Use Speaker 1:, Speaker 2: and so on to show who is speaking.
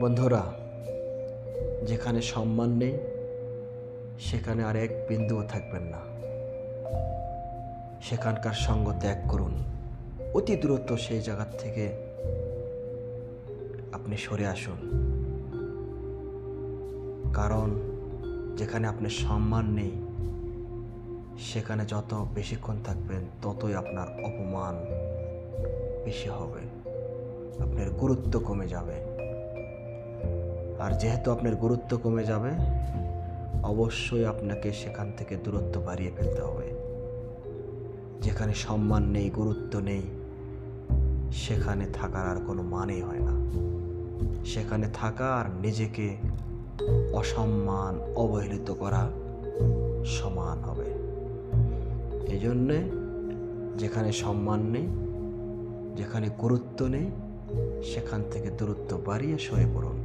Speaker 1: বন্ধুরা, যেখানে সম্মান নেই সেখানে আর এক বিন্দুও থাকবেন না। সেখানকার সঙ্গ ত্যাগ করুন। অতি দূরত্ব সেই জায়গার থেকে আপনি সরে আসুন। কারণ যেখানে আপনার সম্মান নেই সেখানে যত বেশিক্ষণ থাকবেন ততই আপনার অপমান বেশি হবে, আপনার গুরুত্ব কমে যাবে। আর যেহেতু আপনার গুরুত্ব কমে যাবে, অবশ্যই আপনাকে সেখান থেকে দূরত্ব বাড়িয়ে ফেলতে হবে। যেখানে সম্মান নেই, গুরুত্ব নেই, সেখানে থাকার আর কোনো মানেই হয় না। সেখানে থাকা আর নিজেকে অসম্মান, অবহেলিত করা সমান হবে। এই জন্যে যেখানে সম্মান নেই, যেখানে গুরুত্ব নেই, সেখান থেকে দূরত্ব বাড়িয়ে সরে পড়ুন।